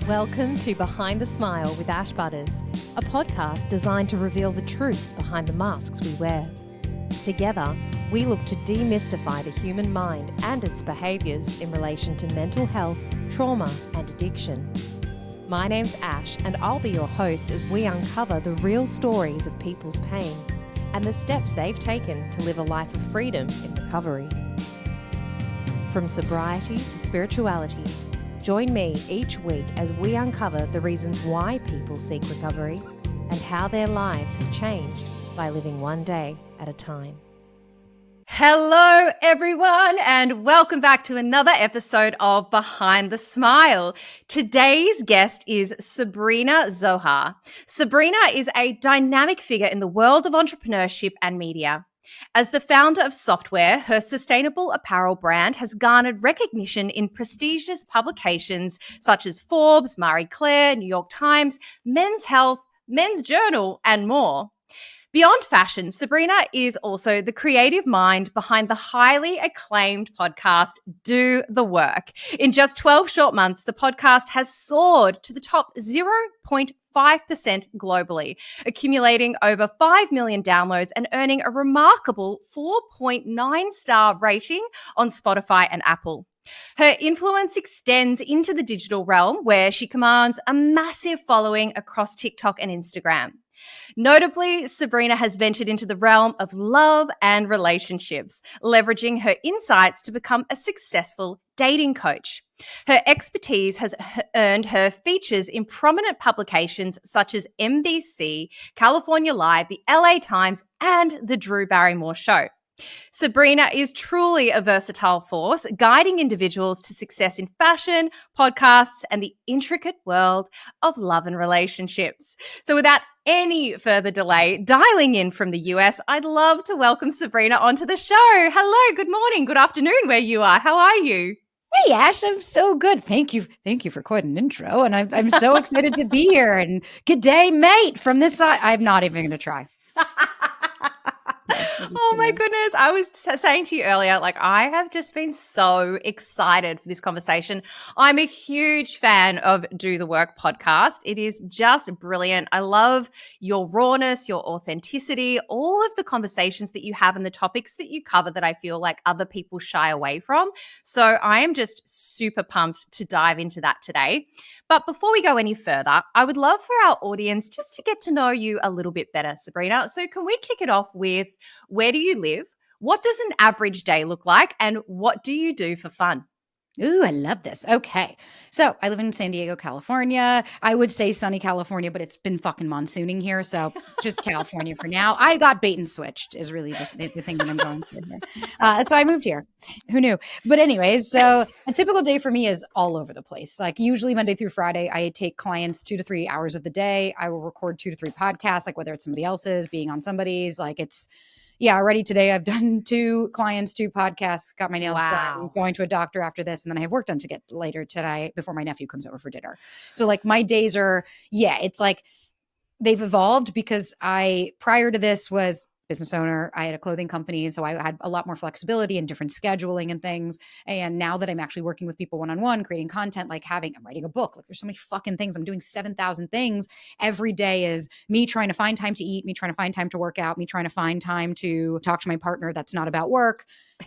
Welcome to Behind the Smile with Ash Butterss, a podcast designed to reveal the truth behind the masks we wear. Together, we look to demystify the human mind and its behaviours in relation to mental health, trauma, and addiction. My name's Ash, and I'll be your host as we uncover the real stories of people's pain and the steps they've taken to live a life of freedom in recovery. From sobriety to spirituality, join me each week as we uncover the reasons why people seek recovery and how their lives have changed by living one day at a time. Hello, everyone, and welcome back to another episode of Behind the Smile. Today's guest is Sabrina Zohar. Sabrina is a dynamic figure in the world of entrepreneurship and media. As the founder of Software, her sustainable apparel brand has garnered recognition in prestigious publications such as Forbes, Marie Claire, New York Times, Men's Health, Men's Journal, and more. Beyond fashion, Sabrina is also the creative mind behind the highly acclaimed podcast, Do the Work. In just 12 short months, the podcast has soared to the top 0.5% globally, accumulating over 5 million downloads and earning a remarkable 4.9-star rating on Spotify and Apple. Her influence extends into the digital realm, where she commands a massive following across TikTok and Instagram. Notably, Sabrina has ventured into the realm of love and relationships, leveraging her insights to become a successful dating coach. Her expertise has earned her features in prominent publications such as NBC, California Live, the LA Times, and The Drew Barrymore Show. Sabrina is truly a versatile force, guiding individuals to success in fashion, podcasts, and the intricate world of love and relationships. So without any further delay, dialing in from the US, I'd love to welcome Sabrina onto the show. Hello, good morning, good afternoon where you are. How are you? Hey, Ash, I'm so good. Thank you. Thank you for quite an intro. And I'm so excited to be here. And good day, mate, from this side. I'm not even going to try. Oh my goodness. I was saying to you earlier, I have just been so excited for this conversation. I'm a huge fan of Do the Work podcast. It is just brilliant. I love your rawness, your authenticity, all of the conversations that you have and the topics that you cover that I feel like other people shy away from. So I am just super pumped to dive into that today. But before we go any further, I would love for our audience just to get to know you a little bit better, Sabrina. So can we kick it off with, where do you live? What does an average day look like? And what do you do for fun? Ooh, I love this. Okay. So I live in San Diego, California. I would say sunny California, but it's been fucking monsooning here. So just California for now. I got bait and switched is really the thing that I'm going through here. That's why I moved here. Who knew? But anyways, so a typical day for me is all over the place. Like usually Monday through Friday, I take clients 2 to 3 hours of the day. I will record 2 to 3 podcasts, like whether it's somebody else's, being on somebody's, already today I've done 2 clients, 2 podcasts, got my nails done, going to a doctor after this, and then I have work done to get later today before my nephew comes over for dinner. So my days are, it's like they've evolved because prior to this was business owner. I had a clothing company. And so I had a lot more flexibility and different scheduling and things. And now that I'm actually working with people one-on-one, creating content, I'm writing a book, there's so many fucking things. I'm doing 7,000 things. Every day is me trying to find time to eat, me trying to find time to work out, me trying to find time to talk to my partner that's not about work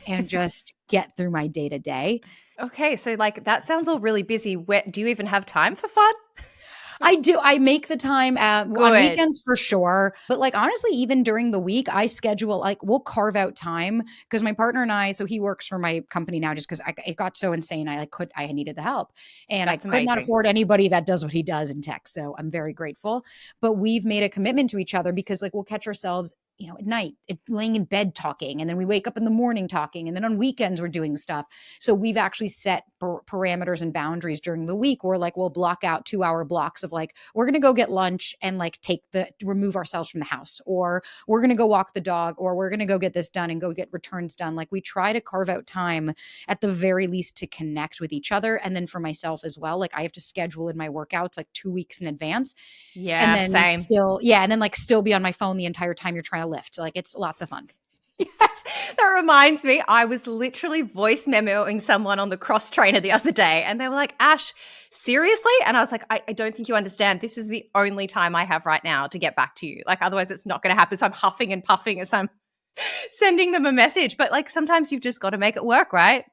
and just get through my day to day. Okay. So that sounds all really busy. Do you even have time for fun? I do. I make the time on weekends for sure. But honestly, even during the week, I schedule, we'll carve out time because my partner and I, so he works for my company now just because it got so insane. I needed the help and That's I could not afford anybody that does what he does in tech. So I'm very grateful. But we've made a commitment to each other because we'll catch ourselves at night, laying in bed talking, and then we wake up in the morning talking, and then on weekends we're doing stuff. So we've actually set parameters and boundaries during the week where we'll block out 2-hour blocks of we're going to go get lunch and remove ourselves from the house, or we're going to go walk the dog, or we're going to go get this done and go get returns done. We try to carve out time at the very least to connect with each other. And then for myself as well, I have to schedule in my workouts 2 weeks in advance. Yeah, and then same. Still be on my phone the entire time you're trying to lift. It's lots of fun. Yes, that reminds me, I was literally voice memoing someone on the cross trainer the other day, and they were like, Ash, seriously? And I was like, I don't think you understand. This is the only time I have right now to get back to you. Like, otherwise it's not going to happen. So I'm huffing and puffing as I'm sending them a message. But like, sometimes you've just got to make it work, right?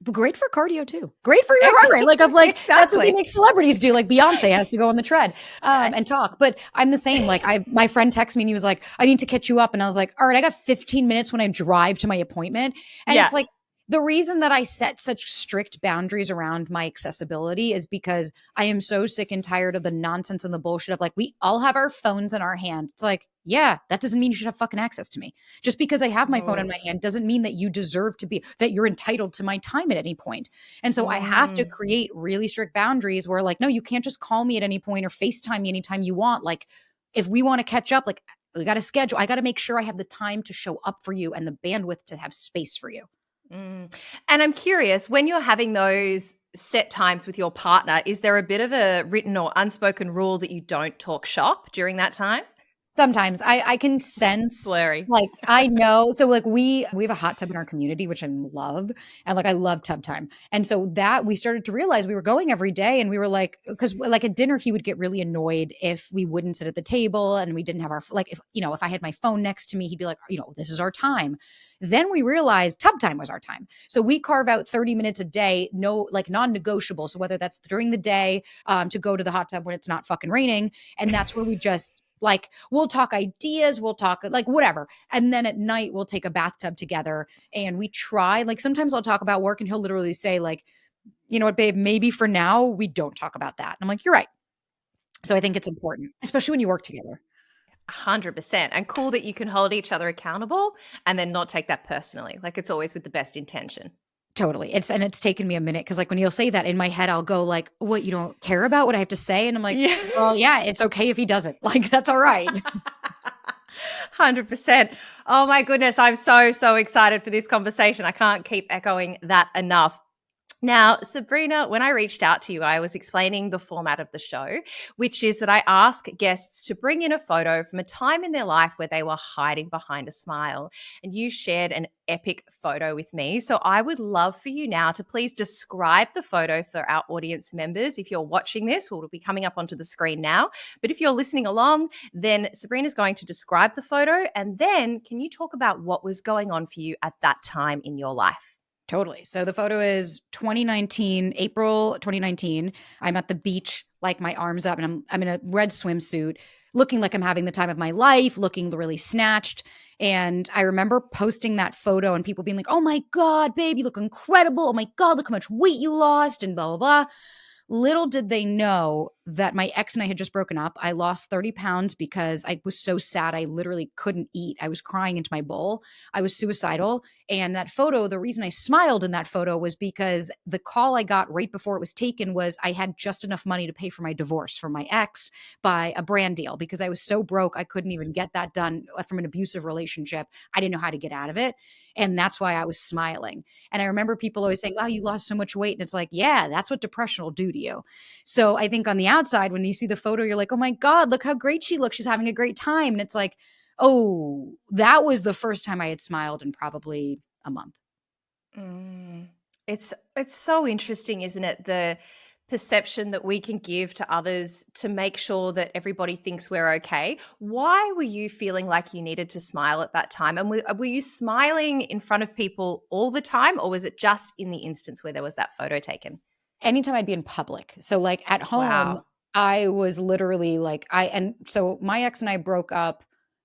But great for cardio too. Great for your heart rate. Like of like that's what they Exactly. make celebrities do. Like Beyonce has to go on the tread and talk. But I'm the same. Like my friend texted me and he was like, I need to catch you up. And I was like, all right, I got 15 minutes when I drive to my appointment. And Yeah. it's like the reason that I set such strict boundaries around my accessibility is because I am so sick and tired of the nonsense and the bullshit of like, we all have our phones in our hand. It's like, yeah, that doesn't mean you should have fucking access to me. Just because I have my phone in my hand doesn't mean that you deserve to be, that you're entitled to my time at any point. And so I have to create really strict boundaries where like, no, you can't just call me at any point or FaceTime me anytime you want. Like if we want to catch up, like we got to schedule, I got to make sure I have the time to show up for you and the bandwidth to have space for you. And I'm curious, when you're having those set times with your partner, is there a bit of a written or unspoken rule that you don't talk shop during that time? Sometimes I can sense Blurry. like I know. So like we have a hot tub in our community, which I love. And like I love tub time. And so that we started to realize we were going every day and we were like, because like at dinner, he would get really annoyed if we wouldn't sit at the table and we didn't have our like if if I had my phone next to me, he'd be like, this is our time. Then we realized tub time was our time. So we carve out 30 minutes a day, no like non-negotiable. So whether that's during the day to go to the hot tub when it's not fucking raining. And that's where we just like, we'll talk ideas, we'll talk like whatever. And then at night, we'll take a bathtub together and we try. Like sometimes I'll talk about work and he'll literally say, like, you know what, babe, maybe for now, we don't talk about that. And I'm like, you're right. So I think it's important, especially when you work together. 100%. And cool that you can hold each other accountable and then not take that personally. Like it's always with the best intention. Totally. It's taken me a minute because like when you'll say that in my head, I'll go like, what, you don't care about what I have to say? And I'm like, well, yeah, it's okay if he doesn't. Like, that's all right. 100%. Oh my goodness. I'm so excited for this conversation. I can't keep echoing that enough. Now, Sabrina, when I reached out to you, I was explaining the format of the show, which is that I ask guests to bring in a photo from a time in their life where they were hiding behind a smile. And you shared an epic photo with me. So I would love for you now to please describe the photo for our audience members. If you're watching this, we'll be coming up onto the screen now. But if you're listening along, then Sabrina's going to describe the photo. And then can you talk about what was going on for you at that time in your life? Totally. So the photo is 2019, April 2019. I'm at the beach, like my arms up, and I'm in a red swimsuit, looking like I'm having the time of my life, looking really snatched. And I remember posting that photo and people being like, oh my God, babe, you look incredible. Oh my God, look how much weight you lost and blah, blah, blah. Little did they know that my ex and I had just broken up. I lost 30 pounds because I was so sad. I literally couldn't eat. I was crying into my bowl. I was suicidal. And that photo, the reason I smiled in that photo was because the call I got right before it was taken was I had just enough money to pay for my divorce from my ex by a brand deal because I was so broke. I couldn't even get that done from an abusive relationship. I didn't know how to get out of it. And that's why I was smiling. And I remember people always saying, wow, you lost so much weight. And it's like, yeah, that's what depression will do to you. So I think on the outside, when you see the photo, you're like, oh my God, look how great she looks. She's having a great time. And it's like, oh, that was the first time I had smiled in probably a month. It's so interesting, isn't it? The perception that we can give to others to make sure that everybody thinks we're okay. Why were you feeling like you needed to smile at that time? And were you smiling in front of people all the time, or was it just in the instance where there was that photo taken? Anytime I'd be in public. So like at home, Wow. I was literally like, and so my ex and I broke up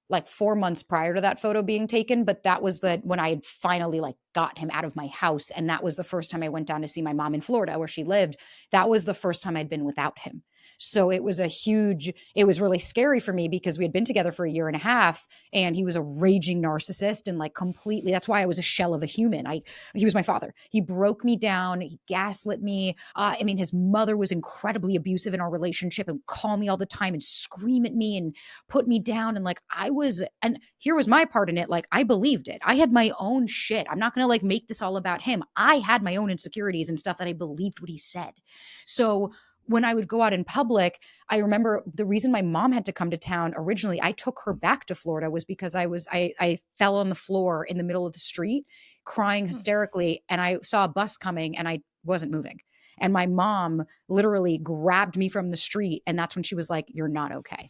like 4 months prior to that photo being taken, but that was when I had finally like got him out of my house. And that was the first time I went down to see my mom in Florida where she lived. That was the first time I'd been without him. So it was it was really scary for me because we had been together for a year and a half and he was a raging narcissist and like completely, that's why I was a shell of a human. He was my father. He broke me down. He gaslit me. I mean, his mother was incredibly abusive in our relationship and call me all the time and scream at me and put me down. And like, and here was my part in it. Like I believed it. I had my own shit. I'm not going to like make this all about him. I had my own insecurities and stuff that I believed what he said. So when I would go out in public, I remember the reason my mom had to come to town originally, I took her back to Florida was because I fell on the floor in the middle of the street crying hysterically, and I saw a bus coming and I wasn't moving. And my mom literally grabbed me from the street, and that's when she was like, "You're not okay."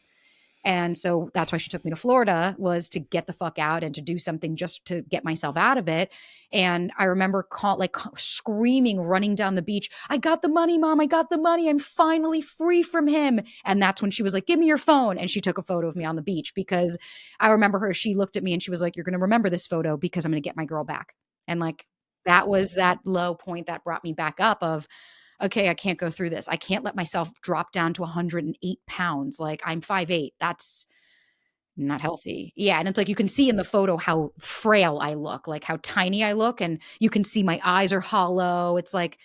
And so that's why she took me to Florida, was to get the fuck out and to do something just to get myself out of it. And I remember screaming, running down the beach, "I got the money, mom. I got the money. I'm finally free from him." And that's when she was like, "Give me your phone." And she took a photo of me on the beach, because I remember her, she looked at me and she was like, "You're going to remember this photo because I'm going to get my girl back." And like, that was that low point that brought me back up of, okay, I can't go through this. I can't let myself drop down to 108 pounds. Like, I'm 5'8". That's not healthy. Yeah. And it's like, you can see in the photo how frail I look, like how tiny I look. And you can see my eyes are hollow. It's like,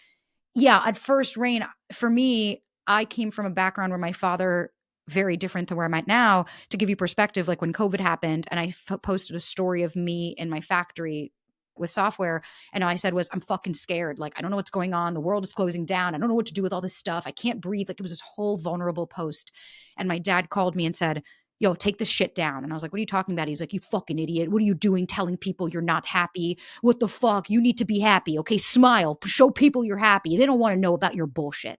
yeah, at first, Rain, for me, I came from a background where my father, very different to where I'm at now. To give you perspective, like when COVID happened and I posted a story of me in my factory with software, and all I said was, "I'm fucking scared. Like, I don't know what's going on. The world is closing down. I don't know what to do with all this stuff. I can't breathe." Like, it was this whole vulnerable post. And my dad called me and said, "Yo, take this shit down." And I was like, "What are you talking about?" He's like, "You fucking idiot. What are you doing telling people you're not happy? What the fuck? You need to be happy. Okay, smile. Show people you're happy. They don't want to know about your bullshit."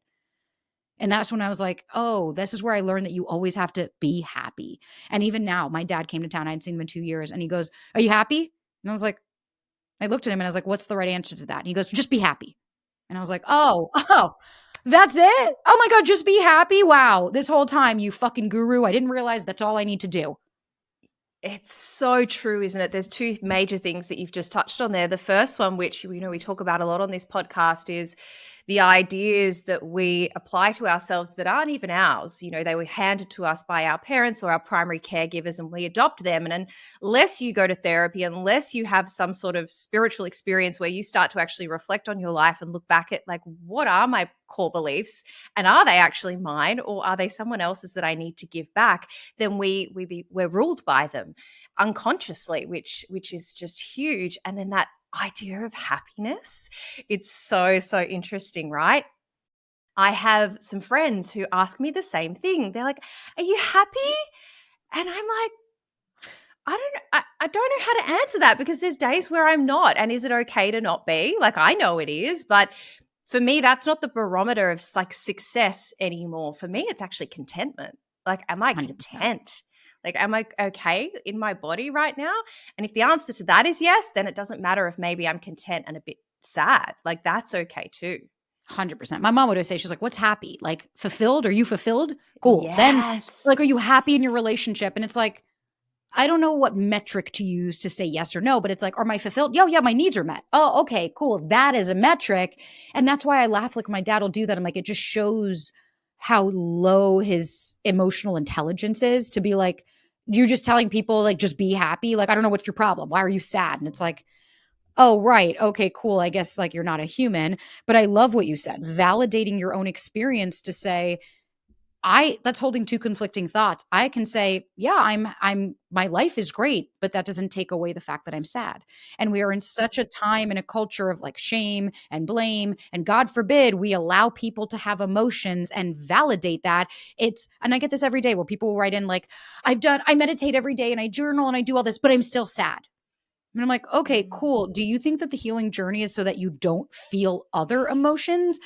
And that's when I was like, oh, this is where I learned that you always have to be happy. And even now, my dad came to town. I hadn't seen him in 2 years. And he goes, "Are you happy?" And I was like, I looked at him and I was like, "What's the right answer to that?" And he goes, "Just be happy." And I was like, oh, oh, that's it? Oh my God, just be happy? Wow. This whole time, you fucking guru, I didn't realize that's all I need to do. It's so true, isn't it? There's two major things that you've just touched on there. The first one, which we talk about a lot on this podcast, is the ideas that we apply to ourselves that aren't even ours. They were handed to us by our parents or our primary caregivers, and we adopt them. And unless you go to therapy, unless you have some sort of spiritual experience where you start to actually reflect on your life and look back at, like, what are my core beliefs, and are they actually mine, or are they someone else's that I need to give back, then we're ruled by them unconsciously, which is just huge. And then that idea of happiness, it's so interesting, right? I have some friends who ask me the same thing. They're like, "Are you happy?" And I'm like, I don't know how to answer that, because there's days where I'm not. And is it okay to not be? Like, I know it is, but for me, that's not the barometer of like success anymore. For me, it's actually contentment. Like, am I 100%. content? Like, am I okay in my body right now? And if the answer to that is yes, then it doesn't matter if maybe I'm content and a bit sad. Like, that's okay too. 100%. My mom would always say, she's like, "What's happy? Like, fulfilled? Are you fulfilled? Cool. Then, like, are you Yes. happy in your relationship?" And it's like, I don't know what metric to use to say yes or no, but it's like, am I fulfilled? Yo, yeah, my needs are met. Oh, okay, cool. That is a metric. And that's why I laugh. Like, my dad will do that. I'm like, it just shows how low his emotional intelligence is, to be like, you're just telling people, like, just be happy. Like, I don't know what's your problem. Why are you sad? And it's like, oh, right. Okay, cool. I guess, like, you're not a human. But I love what you said, validating your own experience to say, that's holding two conflicting thoughts. I can say, yeah, my life is great, but that doesn't take away the fact that I'm sad. And we are in such a time in a culture of like shame and blame, and God forbid we allow people to have emotions and validate that. And I get this every day where people will write in like, I meditate every day and I journal and I do all this, but I'm still sad. And I'm like, okay, cool. Do you think that the healing journey is so that you don't feel other emotions?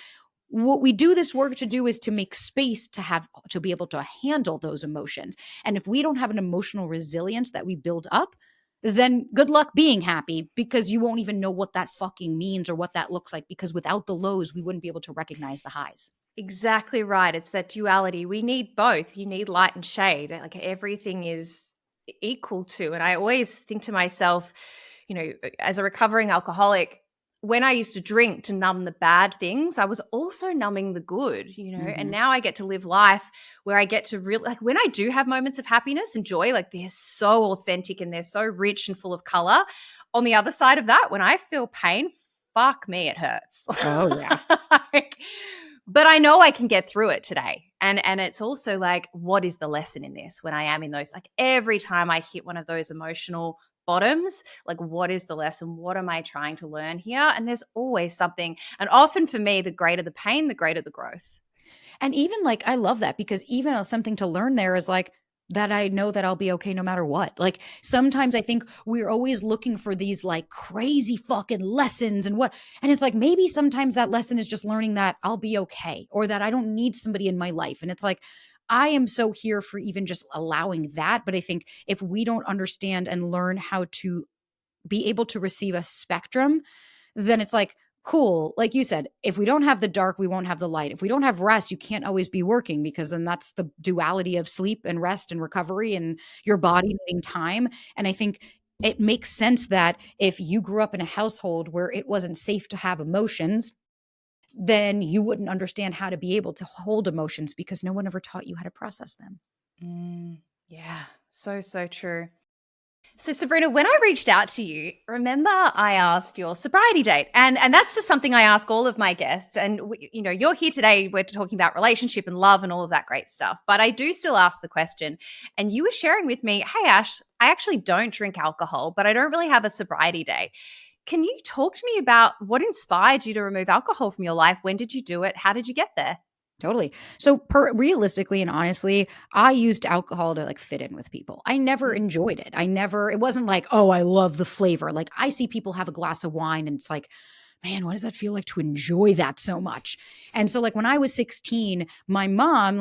What we do this work to do is to make space to be able to handle those emotions. And if we don't have an emotional resilience that we build up, then good luck being happy, because you won't even know what that fucking means or what that looks like, because without the lows, we wouldn't be able to recognize the highs. Exactly right. It's that duality. We need both. You need light and shade. Like, everything is equal to. And I always think to myself, as a recovering alcoholic, when I used to drink to numb the bad things, I was also numbing the good, and now I get to live life where I get to really, like, when I do have moments of happiness and joy, like, they're so authentic and they're so rich and full of color. On the other side of that, when I feel pain, fuck me, it hurts. Oh, yeah. Like, but I know I can get through it today. And it's also like, what is the lesson in this when I am in those, like, every time I hit one of those emotional bottoms, like, what is the lesson? What am I trying to learn here? And there's always something. And often for me, the greater the pain, the greater the growth. And even like, I love that because even something to learn there is like, that I know that I'll be okay no matter what. Like sometimes I think we're always looking for these like crazy fucking lessons and it's like maybe sometimes that lesson is just learning that I'll be okay or that I don't need somebody in my life. And it's like, I am so here for even just allowing that. But I think if we don't understand and learn how to be able to receive a spectrum, then it's like, cool. Like you said, if we don't have the dark, we won't have the light. If we don't have rest, you can't always be working because then that's the duality of sleep and rest and recovery and your body needing time. And I think it makes sense that if you grew up in a household where it wasn't safe to have emotions, then you wouldn't understand how to be able to hold emotions because no one ever taught you how to process them. Yeah, so, so true. So Sabrina, when I reached out to you, remember I asked your sobriety date, and that's just something I ask all of my guests. And you're here today. We're talking about relationship and love and all of that great stuff. But I do still ask the question. And you were sharing with me, "Hey Ash, I actually don't drink alcohol, but I don't really have a sobriety date." Can you talk to me about what inspired you to remove alcohol from your life? When did you do it? How did you get there? Totally. So realistically and honestly, I used alcohol to like fit in with people. I never enjoyed it. It wasn't like, oh, I love the flavor. Like I see people have a glass of wine and it's like, man, what does that feel like to enjoy that so much? And so like when I was 16, my mom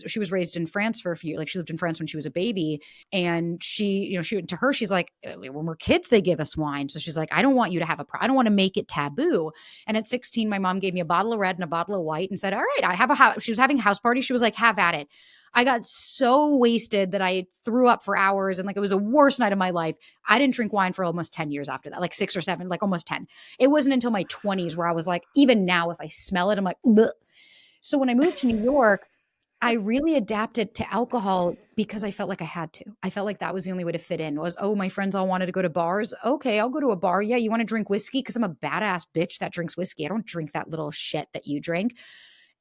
she was raised in France for a few, like she lived in France when she was a baby. And she's like, when we're kids, they give us wine. So she's like, I don't want you to have I don't want to make it taboo. And at 16, my mom gave me a bottle of red and a bottle of white and said, all right, I have a house. She was having a house party. She was like, have at it. I got so wasted that I threw up for hours and like it was the worst night of my life. I didn't drink wine for almost 10 years after that, like 6 or 7, like almost 10. It wasn't until my 20s where I was like, even now, if I smell it, I'm like, bleh. So when I moved to New York, I really adapted to alcohol because I felt like I had to. I felt like that was the only way to fit in was, oh, my friends all wanted to go to bars. Okay, I'll go to a bar. Yeah, you want to drink whiskey? Because I'm a badass bitch that drinks whiskey. I don't drink that little shit that you drink.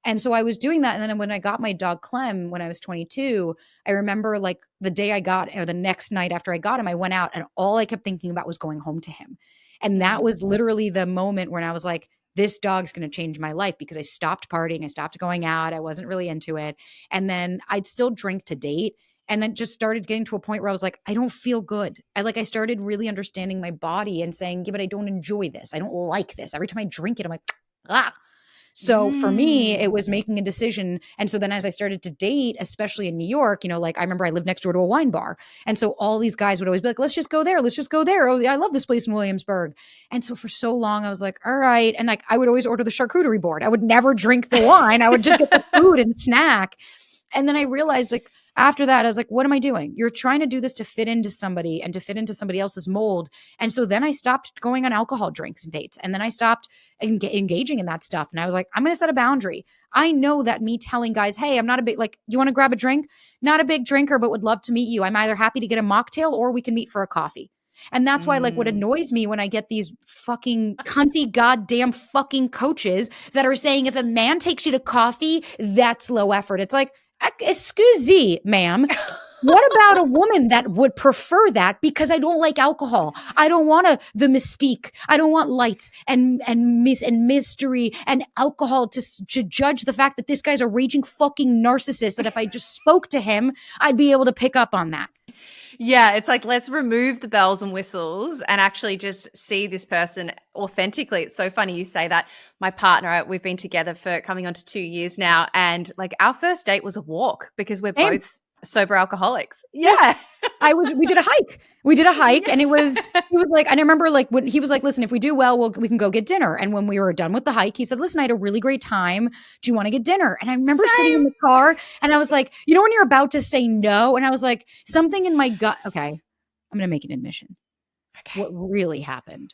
And so I was doing that. And then when I got my dog Clem when I was 22, I remember like the day I got, or the next night after I got him, I went out and all I kept thinking about was going home to him. And that was literally the moment when I was like, this dog's going to change my life because I stopped partying. I stopped going out. I wasn't really into it. And then I'd still drink to date. And then just started getting to a point where I was like, I don't feel good. I started really understanding my body and saying, yeah, but I don't enjoy this. I don't like this. Every time I drink it, I'm like, ah. So for me, it was making a decision. And so then as I started to date, especially in New York, like I remember I lived next door to a wine bar. And so all these guys would always be like, let's just go there. Let's just go there. Oh, yeah, I love this place in Williamsburg. And so for so long, I was like, all right. And like, I would always order the charcuterie board. I would never drink the wine. I would just get the food and snack. And then I realized like after that, I was like, what am I doing? You're trying to do this to fit into somebody and to fit into somebody else's mold. And so then I stopped going on alcohol drinks and dates. And then I stopped engaging in that stuff. And I was like, I'm going to set a boundary. I know that me telling guys, hey, I'm not a big, like, do you want to grab a drink? Not a big drinker, but would love to meet you. I'm either happy to get a mocktail or we can meet for a coffee. And that's why, like, what annoys me when I get these fucking cunty goddamn fucking coaches that are saying if a man takes you to coffee, that's low effort. It's like, excuse me, ma'am. What about a woman that would prefer that because I don't like alcohol? I don't want the mystique. I don't want lights and mystery and alcohol to judge the fact that this guy's a raging fucking narcissist that if I just spoke to him, I'd be able to pick up on that. Yeah, it's like, let's remove the bells and whistles and actually just see this person authentically. It's so funny you say that. My partner, we've been together for coming on to 2 years now. And like our first date was a walk because we're both sober alcoholics. Yeah. We did a hike. And it was like, and I remember like when he was like, listen, if we do well, we can go get dinner. And when we were done with the hike, he said, listen, I had a really great time. Do you want to get dinner? And I remember sitting in the car and I was like, when you're about to say no, and I was like, something in my gut. Okay, I'm going to make an admission. Okay. What really happened?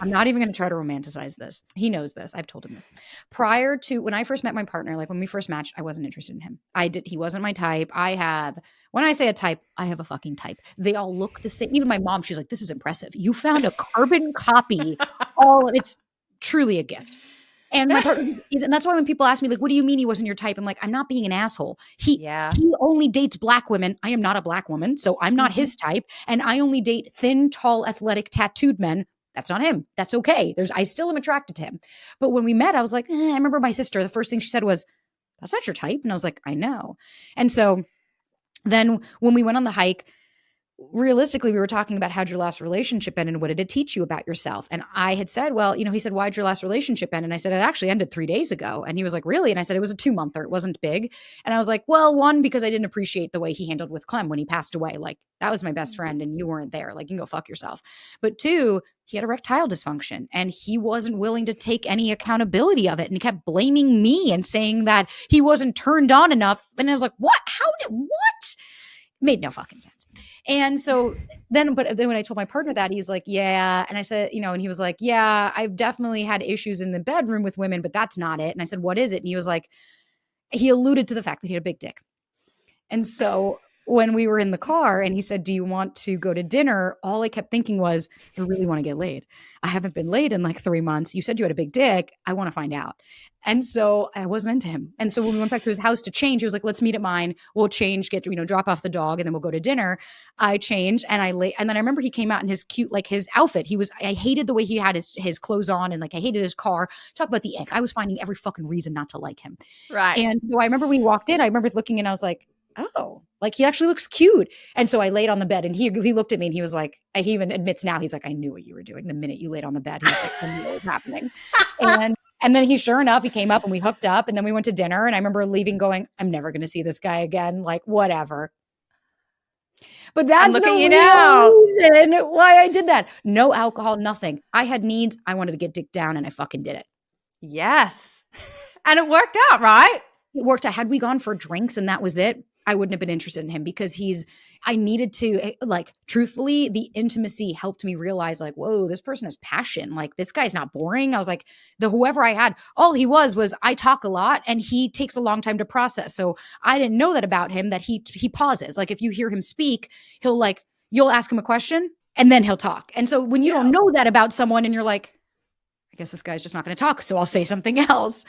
I'm not even going to try to romanticize this. He knows this. I've told him this. Prior to when I first met my partner, like when we first matched, I wasn't interested in him. He wasn't my type. When I say a type, I have a fucking type. They all look the same. Even my mom, she's like, this is impressive. You found a carbon copy. It's truly a gift. And my partner and that's why when people ask me, like, what do you mean he wasn't your type? I'm like, I'm not being an asshole. He only dates black women. I am not a black woman, so I'm not his type. And I only date thin, tall, athletic, tattooed men. That's not him. That's okay. I still am attracted to him. But when we met, I was like, I remember my sister, the first thing she said was, that's not your type. And I was like, I know. And so then when we went on the hike, realistically, we were talking about how'd your last relationship end and what did it teach you about yourself? And I had said, well, he said, why'd your last relationship end? And I said, it actually ended 3 days ago. And he was like, really? And I said, it was a 2-monther. It wasn't big. And I was like, well, one, because I didn't appreciate the way he handled with Clem when he passed away. Like, that was my best friend and you weren't there. Like, you can go fuck yourself. But two, he had erectile dysfunction and he wasn't willing to take any accountability of it. And he kept blaming me and saying that he wasn't turned on enough. And I was like, what? What? Made no fucking sense. And so then when I told my partner that, he's like, yeah. And I said, and he was like, yeah, I've definitely had issues in the bedroom with women, but that's not it. And I said, what is it? And he was like, he alluded to the fact that he had a big dick. And so when we were in the car and he said, do you want to go to dinner? All I kept thinking was, I really want to get laid. I haven't been laid in like 3 months. You said you had a big dick. I want to find out. And so I wasn't into him. And so when we went back to his house to change, he was like, let's meet at mine. We'll change, drop off the dog and then we'll go to dinner. I changed and and then I remember he came out in his cute, like his outfit. I hated the way he had his clothes on and like I hated his car. Talk about the ick. I was finding every fucking reason not to like him. Right. And so I remember when he walked in, I remember looking and I was like, oh, like he actually looks cute. And so I laid on the bed and he looked at me and he was like, he even admits now, he's like, I knew what you were doing the minute you laid on the bed. He's like, I knew what was happening. And then sure enough, he came up and we hooked up and then we went to dinner. And I remember leaving going, I'm never going to see this guy again. Like, whatever. But that's the reason why I did that. No alcohol, nothing. I had needs. I wanted to get dick down and I fucking did it. Yes. And it worked out, right? It worked out. Had we gone for drinks and that was it, I wouldn't have been interested in him because I needed to, like, truthfully, the intimacy helped me realize, like, whoa, this person has passion. Like, this guy's not boring. I was like, whoever I had, all he was I talk a lot and he takes a long time to process. So I didn't know that about him, that he pauses. Like, if you hear him speak, you'll ask him a question and then he'll talk. And so when you don't know that about someone and you're like, I guess this guy's just not going to talk, so I'll say something else.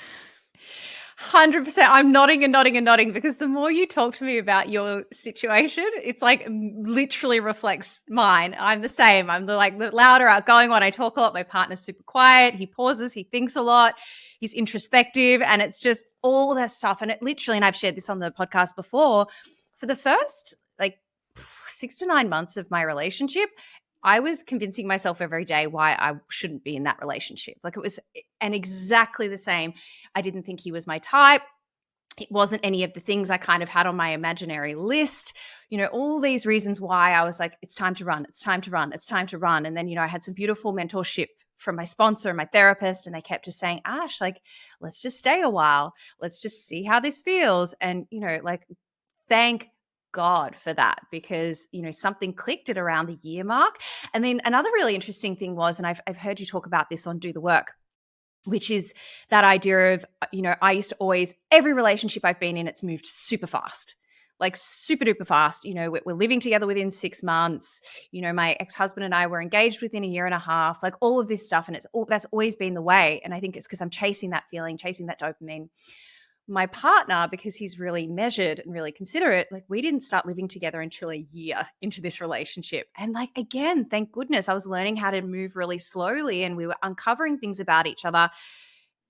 100%. I'm nodding and nodding and nodding because the more you talk to me about your situation, it's like literally reflects mine. I'm the same. I'm the louder, outgoing one. I talk a lot. My partner's super quiet. He pauses. He thinks a lot. He's introspective. And it's just all that stuff. And it literally, and I've shared this on the podcast before, for the first 6 to 9 months of my relationship, I was convincing myself every day why I shouldn't be in that relationship. Like it was, and exactly the same. I didn't think he was my type. It wasn't any of the things I kind of had on my imaginary list. All these reasons why I was like, it's time to run. It's time to run. It's time to run. And then, I had some beautiful mentorship from my sponsor and my therapist, and they kept just saying, Ash, let's just stay a while. Let's just see how this feels. And, thank God for that, because something clicked at around the year mark. And then another really interesting thing was, and I've heard you talk about this on Do the Work, which is that idea of I used to always, every relationship I've been in, it's moved super fast, like super duper fast. We're living together within 6 months. My ex-husband and I were engaged within a year and a half, like all of this stuff, and that's always been the way. And I think it's because I'm chasing that feeling, chasing that dopamine. My partner, because he's really measured and really considerate, we didn't start living together until a year into this relationship. And again, thank goodness, I was learning how to move really slowly and we were uncovering things about each other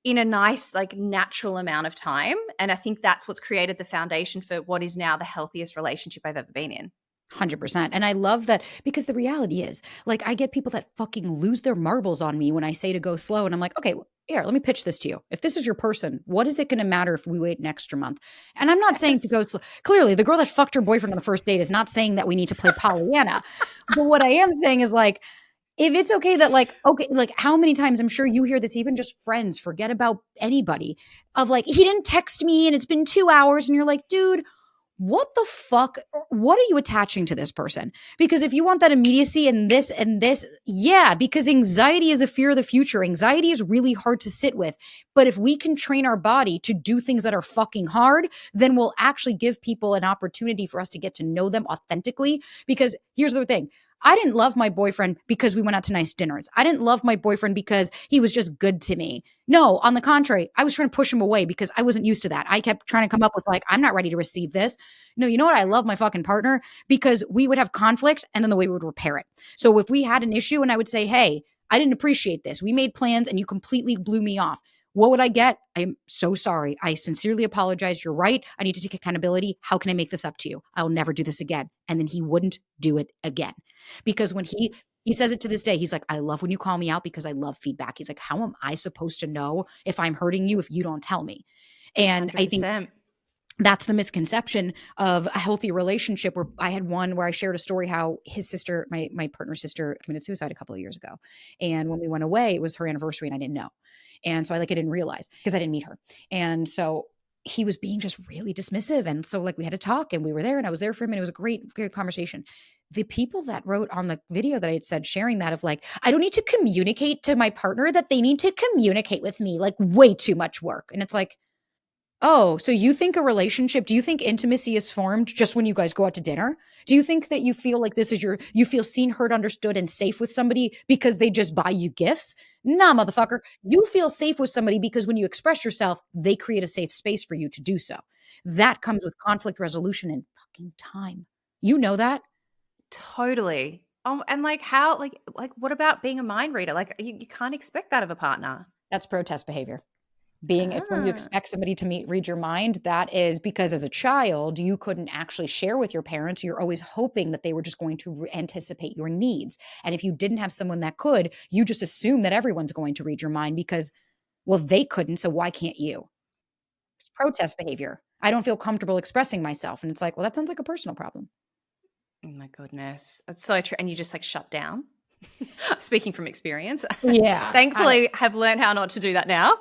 in a nice, natural amount of time. And I think that's what's created the foundation for what is now the healthiest relationship I've ever been in. 100%. And I love that, because the reality is, I get people that fucking lose their marbles on me when I say to go slow. And I'm like, okay, here, let me pitch this to you. If this is your person, what is it going to matter if we wait an extra month? And I'm not saying to go slow. Clearly, the girl that fucked her boyfriend on the first date is not saying that we need to play Pollyanna. But what I am saying is if it's okay that how many times, I'm sure you hear this, even just friends, forget about anybody, of he didn't text me and it's been 2 hours and you're like, dude, what the fuck? What are you attaching to this person? Because if you want that immediacy and this, yeah, because anxiety is a fear of the future. Anxiety is really hard to sit with. But if we can train our body to do things that are fucking hard, then we'll actually give people an opportunity for us to get to know them authentically. Because here's the thing. I didn't love my boyfriend because we went out to nice dinners. I didn't love my boyfriend because he was just good to me. No, on the contrary, I was trying to push him away because I wasn't used to that. I kept trying to come up with I'm not ready to receive this. No, you know what? I love my fucking partner because we would have conflict and then the way we would repair it. So if we had an issue and I would say, hey, I didn't appreciate this. We made plans and you completely blew me off. What would I get? I'm so sorry. I sincerely apologize. You're right. I need to take accountability. How can I make this up to you? I'll never do this again. And then he wouldn't do it again. Because when he says it to this day, he's like, I love when you call me out because I love feedback. He's like, how am I supposed to know if I'm hurting you if you don't tell me? And I think 100%. that's the misconception of a healthy relationship. Where I had one where I shared a story how his sister, my partner's sister, committed suicide a couple of years ago. And when we went away, it was her anniversary and I didn't know. And so I didn't realize because I didn't meet her. And so he was being just really dismissive. And so we had to talk and we were there and I was there for him and it was a great conversation. The people that wrote on the video that I had said, sharing that of I don't need to communicate to my partner that they need to communicate with me, way too much work. And it's oh, so you think a relationship, do you think intimacy is formed just when you guys go out to dinner? Do you think that you feel like this is you feel seen, heard, understood, and safe with somebody because they just buy you gifts? Nah, motherfucker. You feel safe with somebody because when you express yourself, they create a safe space for you to do so. That comes with conflict resolution and fucking time. You know that? Totally. Oh, and how, what about being a mind reader? You can't expect that of a partner. That's protest behavior. If when you Ah. expect somebody to read your mind, that is because as a child, you couldn't actually share with your parents. You're always hoping that they were just going to anticipate your needs. And if you didn't have someone that could, you just assume that everyone's going to read your mind because, well, they couldn't. So why can't you? It's protest behavior. I don't feel comfortable expressing myself. And it's well, that sounds like a personal problem. Oh my goodness. That's so true. And you just shut down. Speaking from experience. Yeah. Thankfully have learned how not to do that now.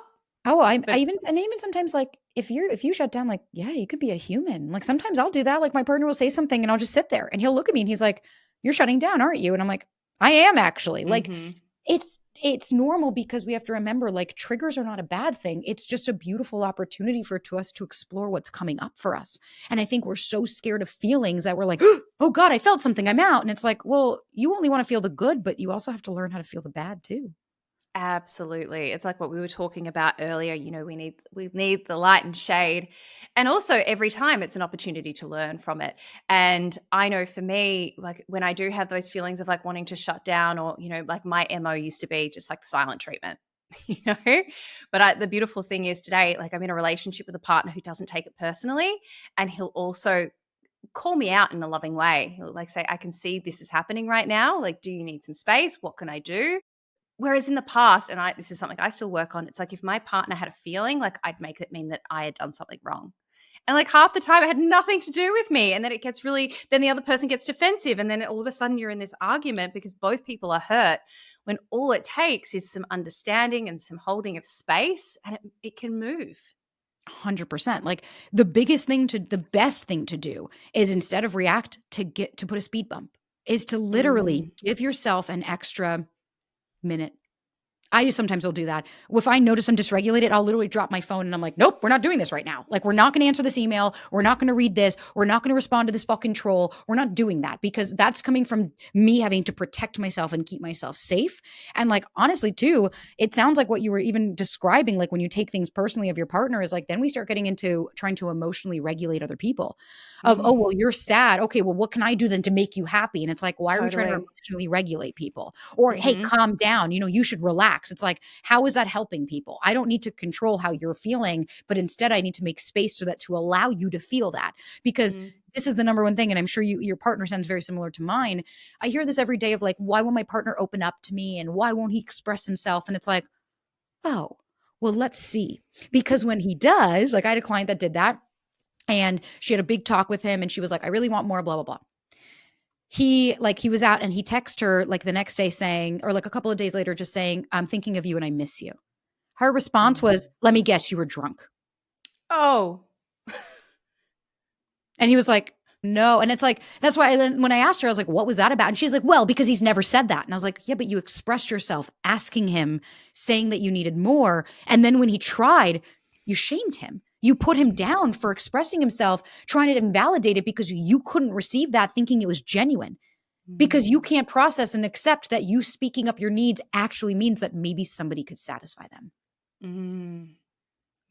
Oh, I even sometimes if you shut down, yeah, you could be a human. Sometimes I'll do that. My partner will say something and I'll just sit there and he'll look at me and he's like, you're shutting down, aren't you? And I'm like, I am actually. Mhm. It's normal because we have to remember triggers are not a bad thing. It's just a beautiful opportunity for us to explore what's coming up for us. And I think we're so scared of feelings that we're like, oh God, I felt something, I'm out. And it's well, you only want to feel the good, but you also have to learn how to feel the bad too. Absolutely. It's what we were talking about earlier. We need the light and shade. And also every time it's an opportunity to learn from it. And I know for me, when I do have those feelings of wanting to shut down or, my MO used to be just the silent treatment, But the beautiful thing is today, I'm in a relationship with a partner who doesn't take it personally. And he'll also call me out in a loving way. He'll say, I can see this is happening right now. Do you need some space? What can I do? Whereas in the past, and this is something I still work on, it's if my partner had a feeling, I'd make it mean that I had done something wrong. And half the time it had nothing to do with me. And then then the other person gets defensive. And then all of a sudden you're in this argument because both people are hurt when all it takes is some understanding and some holding of space and it can move. 100%. The best thing to do is instead of react to put a speed bump is to literally give yourself an extra minute. I just sometimes will do that. If I notice I'm dysregulated, I'll literally drop my phone and I'm like, nope, we're not doing this right now. We're not going to answer this email. We're not going to read this. We're not going to respond to this fucking troll. We're not doing that because that's coming from me having to protect myself and keep myself safe. And honestly too, it sounds like what you were even describing, when you take things personally of your partner is then we start getting into trying to emotionally regulate other people of, oh, well, you're sad. Okay, well, what can I do then to make you happy? And it's why are we trying to emotionally regulate people? Or, hey, calm down. You should relax. It's how is that helping people? I don't need to control how you're feeling, but instead I need to make space to allow you to feel that because this is the number one thing. And I'm sure your partner sounds very similar to mine. I hear this every day of why won't my partner open up to me? And why won't he express himself? And it's oh, well, let's see. Because when he does, I had a client that did that and she had a big talk with him and she was I really want more, blah, blah, blah. He was out and he texted her the next day saying, or a couple of days later, just saying, I'm thinking of you and I miss you. Her response was, let me guess, you were drunk. Oh. And he was like, no. And it's that's why when I asked her, I was what was that about? And she's well, because he's never said that. And I was yeah, but you expressed yourself asking him, saying that you needed more. And then when he tried, you shamed him. You put him down for expressing himself, trying to invalidate it because you couldn't receive that thinking it was genuine. Because you can't process and accept that you speaking up your needs actually means that maybe somebody could satisfy them.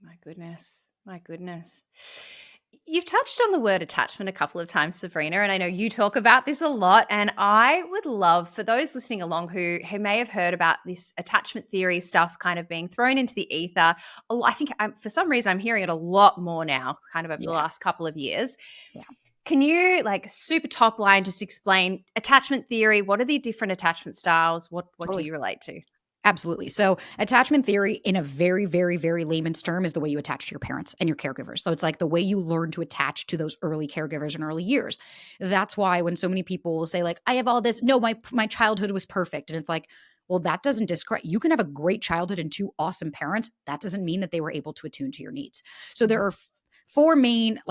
My goodness. My goodness. You've touched on the word attachment a couple of times, Sabrina, and I know you talk about this a lot. And I would love for those listening along who may have heard about this attachment theory stuff kind of being thrown into the ether. I think for some reason I'm hearing it a lot more now, kind of over the last couple of years. Yeah. Can you, like, super top line, just explain attachment theory? What are the different attachment styles? What do you relate to? Absolutely. So attachment theory in a very, very, very layman's term is the way you attach to your parents and your caregivers. So it's like the way you learn to attach to those early caregivers in early years. That's why when so many people will say like, I have all this, no, my childhood was perfect. And it's like, well, that doesn't discredit. You can have a great childhood and two awesome parents. That doesn't mean that they were able to attune to your needs. So there are four main,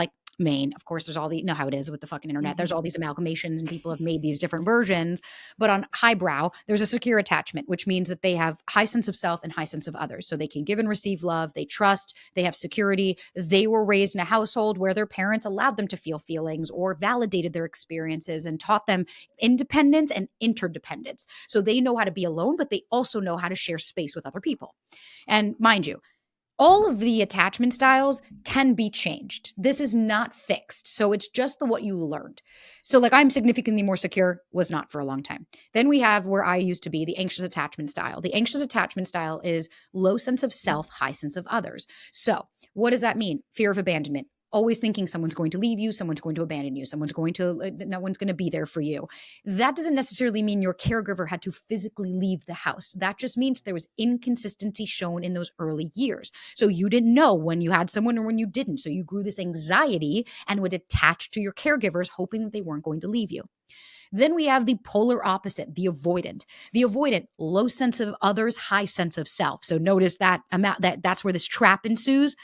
of course, there's all the, you know how it is with the fucking internet. There's all these amalgamations and people have made these different versions. But on highbrow, there's a secure attachment, which means that they have high sense of self and high sense of others. So they can give and receive love. They trust. They have security. They were raised in a household where their parents allowed them to feel feelings or validated their experiences and taught them independence and interdependence. So they know how to be alone, but they also know how to share space with other people. And mind you, all of the attachment styles can be changed. This is not fixed. So it's just what you learned. So like I'm significantly more secure, was not for a long time. Then we have where I used to be, the anxious attachment style. The anxious attachment style is low sense of self, high sense of others. So what does that mean? Fear of abandonment. Always thinking someone's going to leave you, someone's going to abandon you, no one's going to be there for you. That doesn't necessarily mean your caregiver had to physically leave the house. That just means there was inconsistency shown in those early years. So you didn't know when you had someone or when you didn't. So you grew this anxiety and would attach to your caregivers, hoping that they weren't going to leave you. Then we have the polar opposite, the avoidant. The avoidant, low sense of others, high sense of self. So notice that that's where this trap ensues.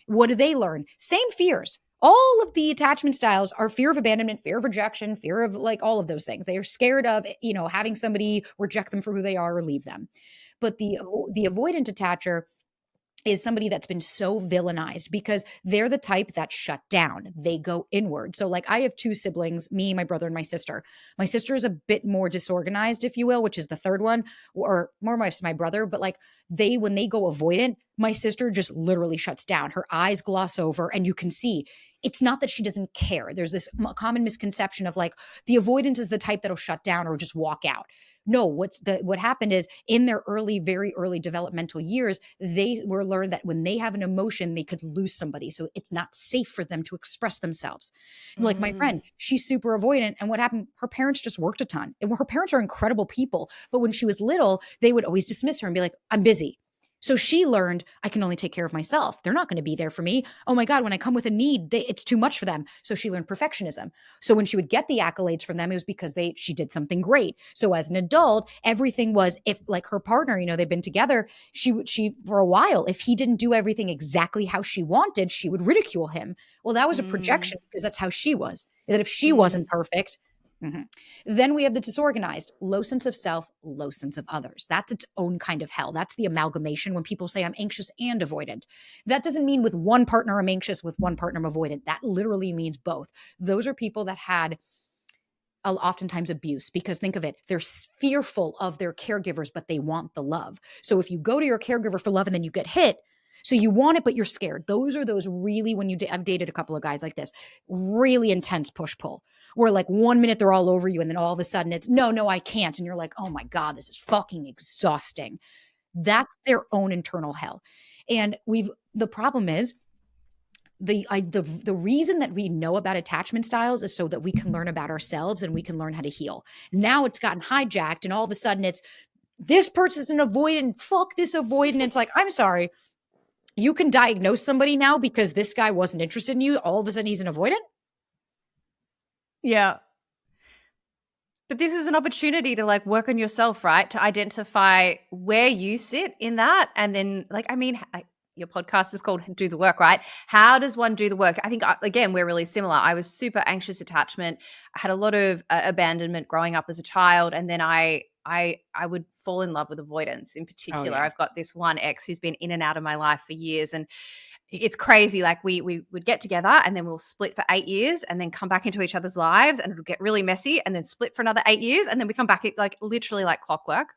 What do they learn? Same fears. All of the attachment styles are fear of abandonment, fear of rejection, fear of like all of those things. They are scared of, having somebody reject them for who they are or leave them. But the avoidant attacher is somebody that's been so villainized because they're the type that shut down. They go inward. So like I have two siblings, me, my brother, and my sister. My sister is a bit more disorganized, if you will, which is the third one, or more my brother. But like when they go avoidant, my sister just literally shuts down. Her eyes gloss over and you can see it's not that she doesn't care. There's this common misconception of like the avoidant is the type that'll shut down or just walk out. No, what happened is in their very early developmental years, they were learned that when they have an emotion, they could lose somebody. So it's not safe for them to express themselves. Like my friend, she's super avoidant. And what happened? Her parents just worked a ton. And her parents are incredible people. But when she was little, they would always dismiss her and be like, I'm busy. So she learned, I can only take care of myself. They're not going to be there for me. Oh my God, when I come with a need, it's too much for them. So she learned perfectionism. So when she would get the accolades from them, it was because she did something great. So as an adult, everything was, if like her partner, they've been together, she for a while, if he didn't do everything exactly how she wanted, she would ridicule him. Well, that was a projection because that's how she was. That if she wasn't perfect, then we have the disorganized, low sense of self, low sense of others. That's its own kind of hell. That's the amalgamation when people say I'm anxious and avoidant. That doesn't mean with one partner I'm anxious, with one partner I'm avoidant. That literally means both. Those are people that had oftentimes abuse, because think of it, they're fearful of their caregivers, but they want the love. So if you go to your caregiver for love and then you get hit, so you want it, but you're scared. Those are those really, when I've dated a couple of guys like this, really intense push-pull, where like 1 minute they're all over you and then all of a sudden it's, no, I can't. And you're like, oh my God, this is fucking exhausting. That's their own internal hell. And the problem is, the reason that we know about attachment styles is so that we can learn about ourselves and we can learn how to heal. Now it's gotten hijacked and all of a sudden it's, this person's an avoidant, fuck this avoidant. It's like, I'm sorry. You can diagnose somebody now because this guy wasn't interested in you. All of a sudden he's an avoidant. Yeah. But this is an opportunity to like work on yourself, right? To identify where you sit in that. And then your podcast is called Do the Work, right? How does one do the work? I think, again, we're really similar. I was super anxious attachment. I had a lot of abandonment growing up as a child. And then I would fall in love with avoidance in particular. Oh, yeah. I've got this one ex who's been in and out of my life for years. And it's crazy. Like we would get together and then we'll split for 8 years and then come back into each other's lives and it'll get really messy and then split for another 8 years. And then we come back like literally like clockwork.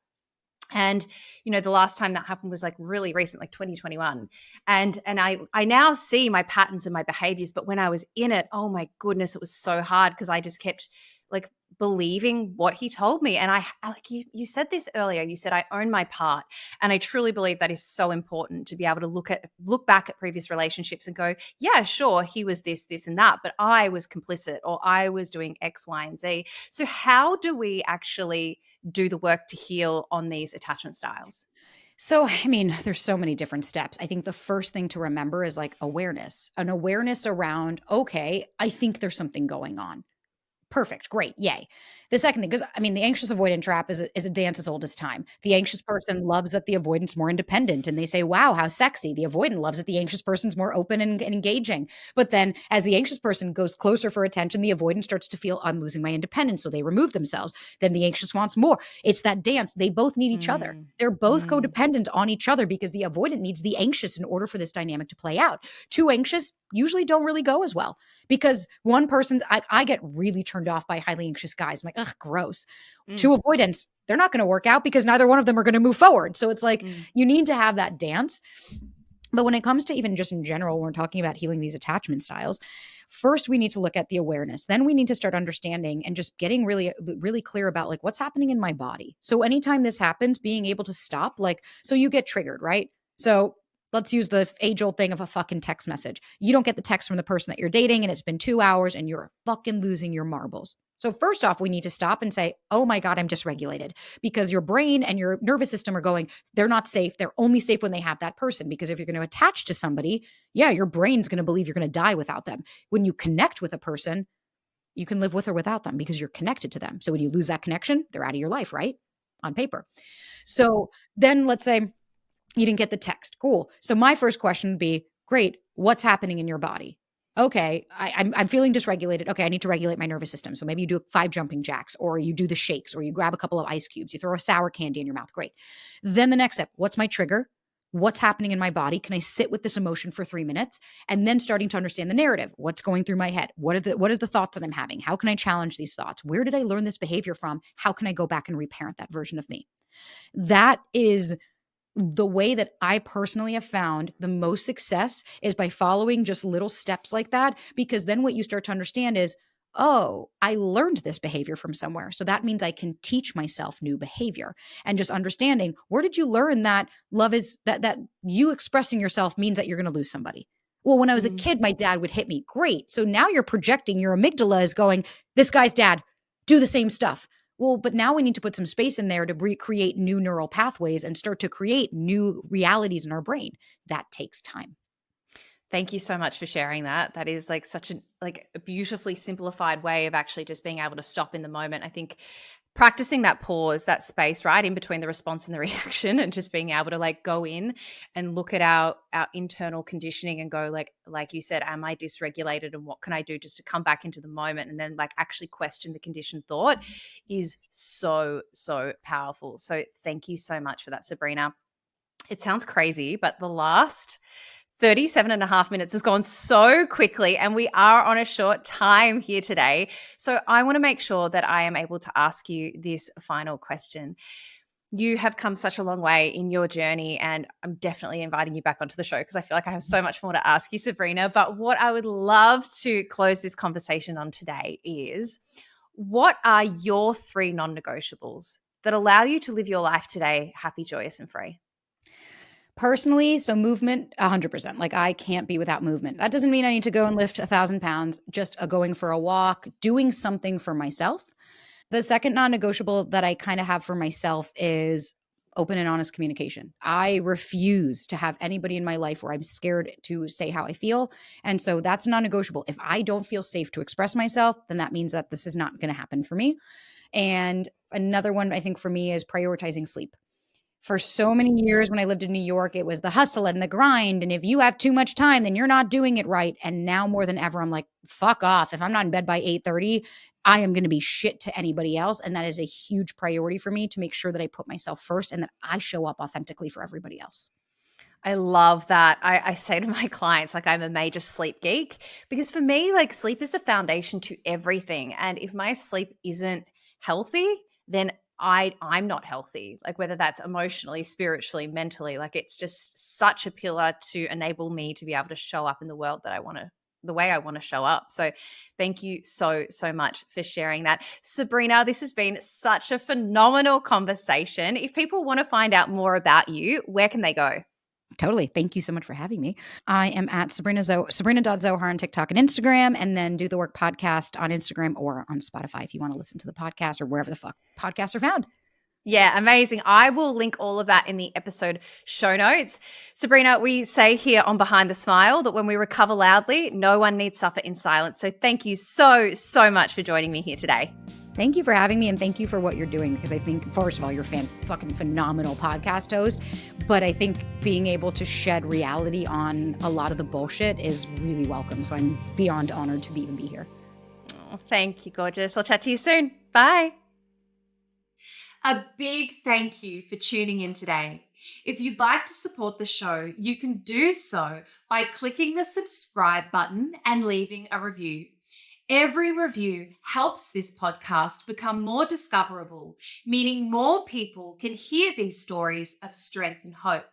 And, the last time that happened was like really recent, like 2021. And I now see my patterns and my behaviors. But when I was in it, oh my goodness, it was so hard because I just kept like believing what he told me. And like you said this earlier, you said I own my part. And I truly believe that is so important to be able to look back at previous relationships and go, yeah, sure, he was this, and that, but I was complicit or I was doing X, Y, and Z. So how do we actually do the work to heal on these attachment styles? So, I mean, there's so many different steps. I think the first thing to remember is like awareness, an awareness around, okay, I think there's something going on. Perfect. Great. Yay. The second thing, because I mean, the anxious avoidant trap is a dance as old as time. The anxious person loves that the avoidant's more independent and they say, wow, how sexy. The avoidant loves that the anxious person's more open and engaging. But then as the anxious person goes closer for attention, the avoidant starts to feel, I'm losing my independence. So they remove themselves. Then the anxious wants more. It's that dance. They both need each other. Mm, They're both mm, codependent on each other because the avoidant needs the anxious in order for this dynamic to play out. Two anxious usually don't really go as well. Because one person, I get really turned off by highly anxious guys. I'm like, ugh, gross. mm, Two avoidance, they're not going to work out because neither one of them are going to move forward. So it's like mm. you need to have that dance. But when it comes to even just in general, when we're talking about healing these attachment styles, first we need to look at the awareness. Then we need to start understanding and just getting really, really clear about like what's happening in my body. So anytime this happens, being able to stop, like, so you get triggered, right? So let's use the age old thing of a fucking text message. You don't get the text from the person that you're dating and it's been 2 hours and you're fucking losing your marbles. So first off, we need to stop and say, oh my God, I'm dysregulated because your brain and your nervous system are going, they're not safe. They're only safe when they have that person. Because if you're going to attach to somebody, yeah, your brain's going to believe you're going to die without them. When you connect with a person, you can live with or without them because you're connected to them. So when you lose that connection, they're out of your life, right? On paper. So then let's say you didn't get the text. Cool. So my first question would be, great, what's happening in your body? Okay, I'm feeling dysregulated. Okay, I need to regulate my nervous system. So maybe you do 5 jumping jacks, or you do the shakes, or you grab a couple of ice cubes, you throw a sour candy in your mouth. Great. Then the next step, what's my trigger? What's happening in my body? Can I sit with this emotion for 3 minutes? And then starting to understand the narrative. What's going through my head? What are the thoughts that I'm having? How can I challenge these thoughts? Where did I learn this behavior from? How can I go back and reparent that version of me? That is the way that I personally have found the most success is by following just little steps like that. Because then what you start to understand is, oh, I learned this behavior from somewhere. So that means I can teach myself new behavior. And just understanding, where did you learn that love is that you expressing yourself means that you're going to lose somebody? Well, when I was a Mm. kid, my dad would hit me. Great. So now you're projecting, your amygdala is going, this guy's dad, do the same stuff. Well, but now we need to put some space in there to recreate new neural pathways and start to create new realities in our brain. That takes time. Thank you so much for sharing that. That is like such a beautifully simplified way of actually just being able to stop in the moment. I think practicing that pause, that space right in between the response and the reaction, and just being able to like go in and look at our internal conditioning and go like you said, am I dysregulated and what can I do just to come back into the moment, and then like actually question the conditioned thought is so powerful. So thank you so much for that, Sabrina. It sounds crazy, but the last 37 and a half minutes has gone so quickly, and we are on a short time here today. So I want to make sure that I am able to ask you this final question. You have come such a long way in your journey, and I'm definitely inviting you back onto the show because I feel like I have so much more to ask you, Sabrina. But what I would love to close this conversation on today is, what are your 3 non-negotiables that allow you to live your life today happy, joyous, and free? Personally, so movement, 100%. Like I can't be without movement. That doesn't mean I need to go and lift 1,000 pounds, just going for a walk, doing something for myself. The second non-negotiable that I kind of have for myself is open and honest communication. I refuse to have anybody in my life where I'm scared to say how I feel. And so that's non-negotiable. If I don't feel safe to express myself, then that means that this is not going to happen for me. And another one I think for me is prioritizing sleep. For so many years when I lived in New York, it was the hustle and the grind. And if you have too much time, then you're not doing it right. And now more than ever, I'm like, fuck off. If I'm not in bed by 8:30, I am going to be shit to anybody else. And that is a huge priority for me to make sure that I put myself first and that I show up authentically for everybody else. I love that. I say to my clients, like, I'm a major sleep geek because for me, like, sleep is the foundation to everything. And if my sleep isn't healthy, then I'm not healthy, like whether that's emotionally, spiritually, mentally, like it's just such a pillar to enable me to be able to show up in the world that I want to, the way I want to show up. So thank you so, so much for sharing that. Sabrina, this has been such a phenomenal conversation. If people want to find out more about you, where can they go? Totally. Thank you so much for having me. I am at Sabrina.Zohar on TikTok and Instagram, and then Do the Work podcast on Instagram or on Spotify if you want to listen to the podcast or wherever the fuck podcasts are found. Yeah, amazing. I will link all of that in the episode show notes. Sabrina, we say here on Behind the Smile that when we recover loudly, no one needs suffer in silence. So thank you so, so much for joining me here today. Thank you for having me, and thank you for what you're doing, because I think, first of all, you're fucking phenomenal podcast host, but I think being able to shed reality on a lot of the bullshit is really welcome. So I'm beyond honored to even be here. Oh, thank you, gorgeous. I'll chat to you soon. Bye. A big thank you for tuning in today. If you'd like to support the show, you can do so by clicking the subscribe button and leaving a review. Every review helps this podcast become more discoverable, meaning more people can hear these stories of strength and hope.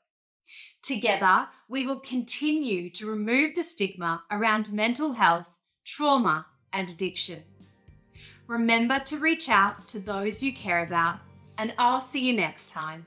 Together, we will continue to remove the stigma around mental health, trauma, and addiction. Remember to reach out to those you care about, and I'll see you next time.